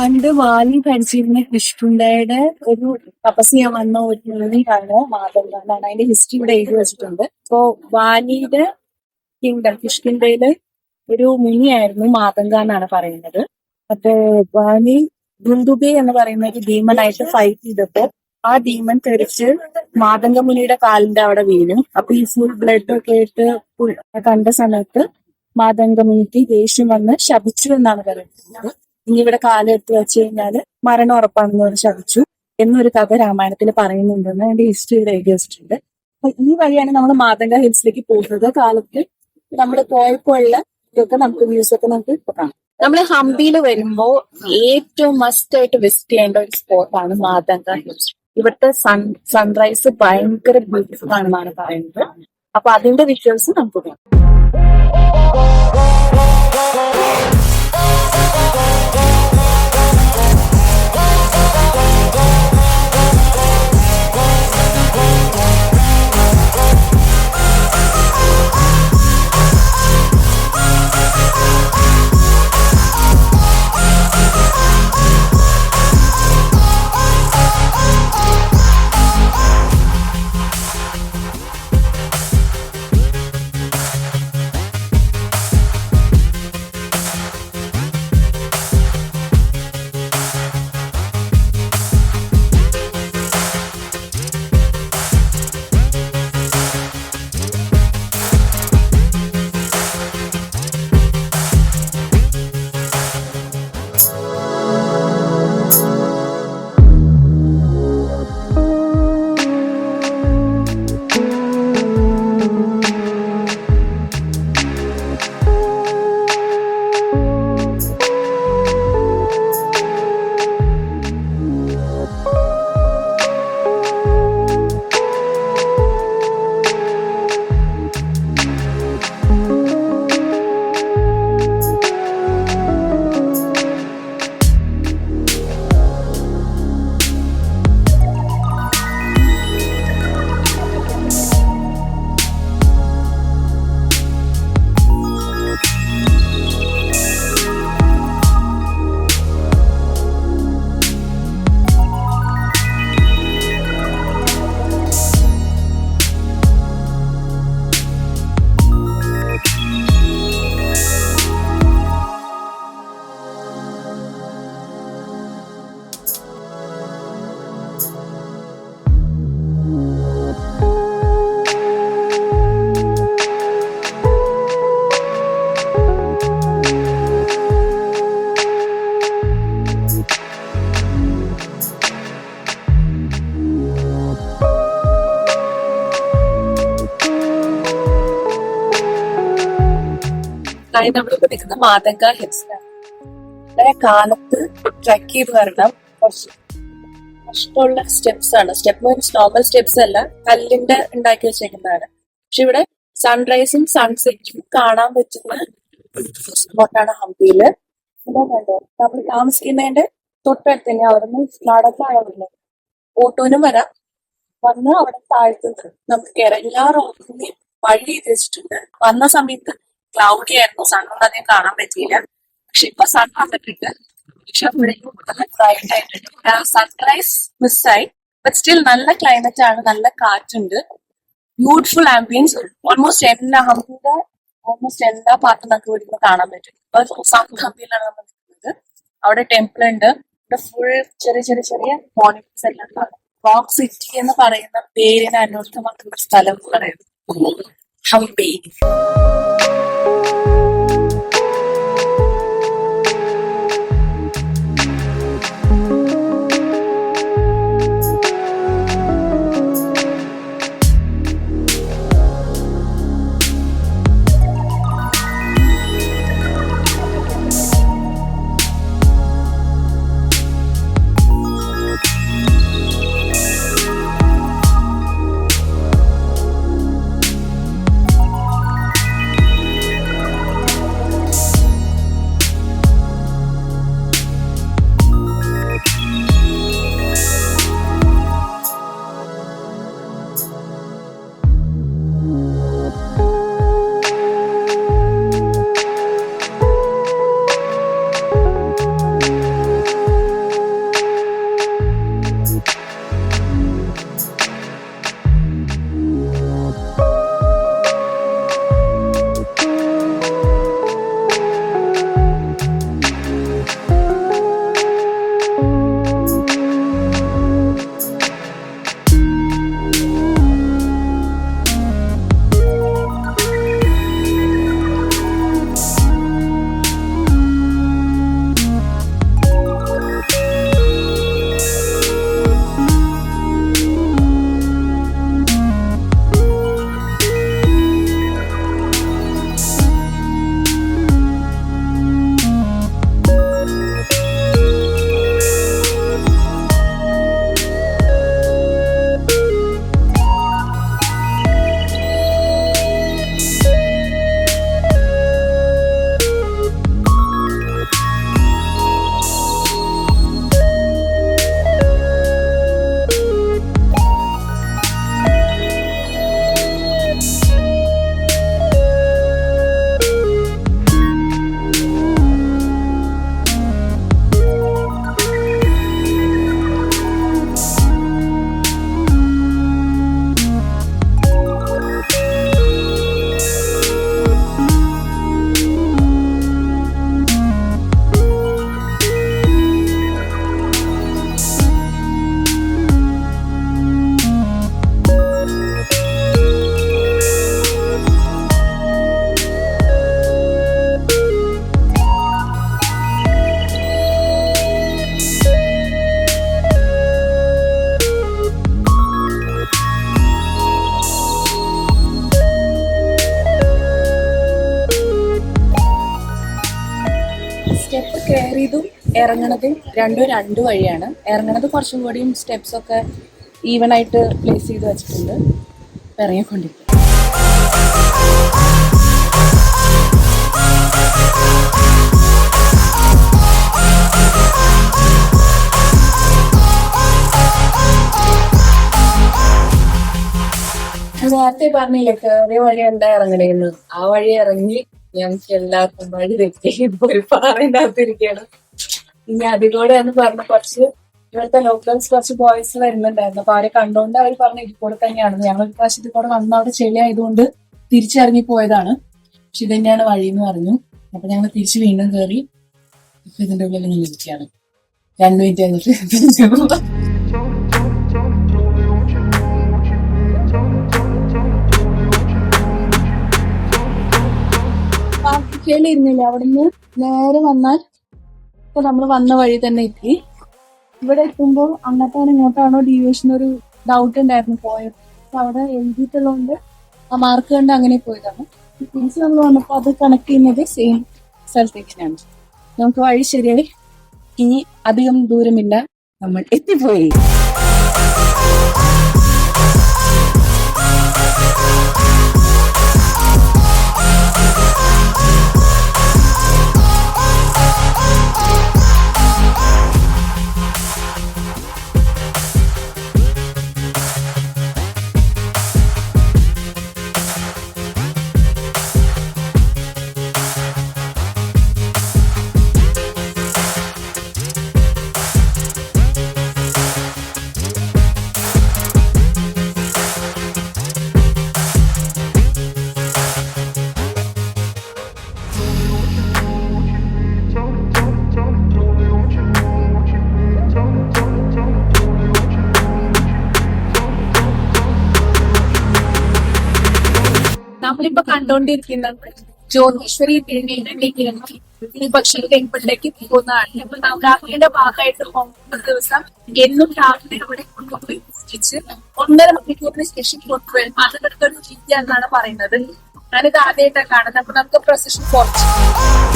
പണ്ട് വാലി ഭരിച്ചിരുന്ന കിഷ്കിന്ധയുടെ ഒരു തപസ് ചെയ്യാൻ വന്ന ഒരു മുനിയാണ് മാതംഗ എന്നാണ് അതിന്റെ ഹിസ്റ്ററി ഇവിടെ എഴുതി വെച്ചിട്ടുണ്ട്. അപ്പോ വാലിയുടെ കിങ്ഡം കിഷ്കിന്ധയില് ഒരു മുനിയായിരുന്നു മാതംഗ എന്നാണ് പറയുന്നത്. അപ്പോ വാലി ദുന്ദുബി എന്ന് പറയുന്ന ഒരു ഡീമനായിട്ട് ഫൈറ്റ് ചെയ്തപ്പോ ആ ഡീമൻ തെറിച്ച് മാതംഗ മുനിയുടെ കാലിന്റെ അവിടെ വീണു. അപ്പൊ ഈ ഫുൾ ബ്ലഡ് ഒക്കെ ആയിട്ട് കണ്ട സമയത്ത് മാതംഗ മുനിക്ക് ദേഷ്യം വന്ന് ശപിച്ചു എന്നാണ് പറയുന്നത്. ഇനി ഇവിടെ കാലെടുത്ത് വെച്ച് കഴിഞ്ഞാല് മരണം ഉറപ്പാണെന്ന് പറഞ്ഞ് ശപിച്ചു എന്നൊരു കഥ രാമായണത്തിൽ പറയുന്നുണ്ടെന്ന് അതിന്റെ ഹിസ്റ്ററിയിൽ എഴുതി വെച്ചിട്ടുണ്ട്. അപ്പൊ ഈ വഴിയാണ് നമ്മൾ മാതംഗ ഹിൽസിലേക്ക് പോകുന്നത്. കാലത്ത് നമ്മൾ പോയപ്പോൾ ഉള്ള ഇതൊക്കെ നമുക്ക് വ്യൂസ് ഒക്കെ നമുക്ക് ഇപ്പൊ കാണാം. നമ്മൾ ഹംപിയിൽ വരുമ്പോ ഏറ്റവും മസ്റ്റ് ആയിട്ട് വിസിറ്റ് ചെയ്യേണ്ട ഒരു സ്പോട്ടാണ് മാതംഗ ഹിൽസ്. ഇവിടുത്തെ സൺറൈസ് ഭയങ്കര ബ്യൂട്ടിഫുൾ ആണെന്നാണ് പറയുന്നത്. അപ്പൊ അതിന്റെ വിഷ്വൽസ് നമുക്ക് കാണാം. നമ്മളിപ്പോ നിൽക്കുന്ന മാതംഗ ഹിൽസിലാണ്. വളരെ കാലത്ത് ട്രക്ക് ചെയ്ത് വരണം. കുറച്ച് കഷ്ടമുള്ള സ്റ്റെപ്സ് ആണ്. സ്റ്റെപ്പ് മീൻസ് നോർമൽ സ്റ്റെപ്സ് അല്ല, കല്ലിന്റെ ഉണ്ടാക്കി വെച്ചേക്കുന്നതാണ്. പക്ഷെ ഇവിടെ സൺറൈസും സൺസെറ്റും കാണാൻ പറ്റുന്ന സ്പോട്ടാണ് ഹംപിയില്. എന്താ കണ്ടോ, നമ്മൾ താമസിക്കുന്നതിന്റെ തൊട്ടടുത്ത് തന്നെ അവിടെ നിന്ന് നടക്കാനുള്ളത്. ഓട്ടോനും വരാം. വന്ന് അവിടെ താഴ്ത്തുന്നത് നമുക്ക് കയറാം. എല്ലാ റോഡിനും വഴി ചെയ്ത് വെച്ചിട്ടുണ്ട്. വന്ന സമയത്ത് ക്ലൗഡി ആയിരുന്നു, സണ്ണൊന്നും അധികം കാണാൻ പറ്റിയില്ല. പക്ഷെ ഇപ്പൊ സൺ വന്നിട്ടുണ്ട്. പക്ഷെ ബ്രൈറ്റ് ആയിട്ടുണ്ട്. സൺറൈസ് മിസ്സായി. ബട്ട് സ്റ്റിൽ നല്ല ക്ലൈമറ്റ് ആണ്, നല്ല കാറ്റുണ്ട്, ബ്യൂട്ടിഫുൾ ആംബിയൻസ്. ഓൾമോസ്റ്റ് എല്ലാ പാർട്ടും നമുക്ക് ഇവിടുന്ന് കാണാൻ പറ്റും. ഇപ്പൊ സൗത്ത് ഹംപിയിലാണ് നമ്മൾ നിൽക്കുന്നത്. അവിടെ ടെമ്പിൾ ഉണ്ട്. ഇവിടെ ഫുൾ ചെറിയ ചെറിയ ചെറിയ മോണിറ്റേഴ്സ് എല്ലാം കാണാം. റോക്ക് സിറ്റി എന്ന് പറയുന്ന പേരിന് അന്വർത്ഥമാക്കുന്ന സ്ഥലം പറയുന്നത് ഹംപി. സ്റ്റെപ്പ് കയറിയതും ഇറങ്ങണതും രണ്ടും രണ്ട് വഴിയാണ്. ഇറങ്ങണത് കുറച്ചും കൂടിയും സ്റ്റെപ്സ് ഒക്കെ ഈവൻ ആയിട്ട് പ്ലേസ് ചെയ്ത് വെച്ചിട്ടുണ്ട്. ഇറങ്ങിക്കൊണ്ടിരിക്കും. നേരത്തെ പറഞ്ഞില്ലേ കേറിയ വഴി എന്താ ഇറങ്ങണേന്ന്, ആ വഴി ഇറങ്ങി ഞങ്ങൾക്ക് എല്ലാവർക്കും വഴി തെറ്റി ഇപ്പൊ ഒരു പാറേന്റെ അകത്തിരിക്കുകയാണ്. ഇനി അതിലൂടെ എന്ന് പറഞ്ഞ കുറച്ച് ഇവിടുത്തെ ലോക്കൽസ് കുറച്ച് ബോയ്സ് വരുന്നുണ്ടായിരുന്നു. അപ്പൊ അവരെ കണ്ടുകൊണ്ട് അവർ പറഞ്ഞ ഇതിക്കൂടെ തന്നെയാണ്. ഞങ്ങൾ ഒരു പ്രാവശ്യം ഇതിക്കൂടെ വന്ന് അവിടെ ചെളിയായതുകൊണ്ട് തിരിച്ചിറങ്ങി പോയതാണ്. പക്ഷെ ഇത് തന്നെയാണ് വഴി എന്ന് പറഞ്ഞു. അപ്പൊ ഞങ്ങൾ തിരിച്ച് വീണ്ടും കയറി ഇപ്പൊ ഇതിന്റെ ഉള്ളിൽ ഇങ്ങനെ ഇരിക്കുകയാണ്. 2 മിനിറ്റ് കഴിഞ്ഞിട്ട് ഇരുന്നില്ല. അവിടുന്ന് നേരെ വന്നാൽ ഇപ്പൊ നമ്മൾ വന്ന വഴി തന്നെ എത്തി. ഇവിടെ എത്തുമ്പോൾ അങ്ങോട്ടാണോ ഇങ്ങോട്ടാണോ ഡീവിയേഷൻ ഒരു ഡൗട്ട് ഉണ്ടായിരുന്നു പോയത്. അപ്പൊ അവിടെ എഴുതിയിട്ടുള്ളതുകൊണ്ട് ആ മാർക്ക് കണ്ട് അങ്ങനെ പോയതാണ്. തിരിച്ച് നമ്മൾ വന്നപ്പോൾ അത് കണക്ട് ചെയ്യുന്നത് സെയിം സ്ഥലത്തേക്കാണ്. നമുക്ക് വഴി ശരിയായി. ഇനി അധികം ദൂരമില്ല, നമ്മൾ എത്തിപ്പോയി. നമ്മളിപ്പോ കണ്ടോണ്ടിരിക്കുന്നത് ജ്യോതിശ്വരി പക്ഷി ടെമ്പിളിലേക്ക് പോകുന്നതാണ്. അപ്പൊ നവരാത്രിയുടെ ഭാഗമായിട്ട് 9 ദിവസം എന്നും രാവിലെ ഇവിടെ കൊണ്ടുപോയി തിരിച്ച് 1.5 മണിക്കൂറിന് ശേഷം കൊണ്ടുവരും. അതിനടുത്തൊരു രീതിയാണെന്നാണ് പറയുന്നത്. ഞാനിത് ആദ്യമായിട്ടാണ് കാണുന്നത്. അപ്പൊ നമുക്ക് പ്രൊസഷൻ കുറച്ച്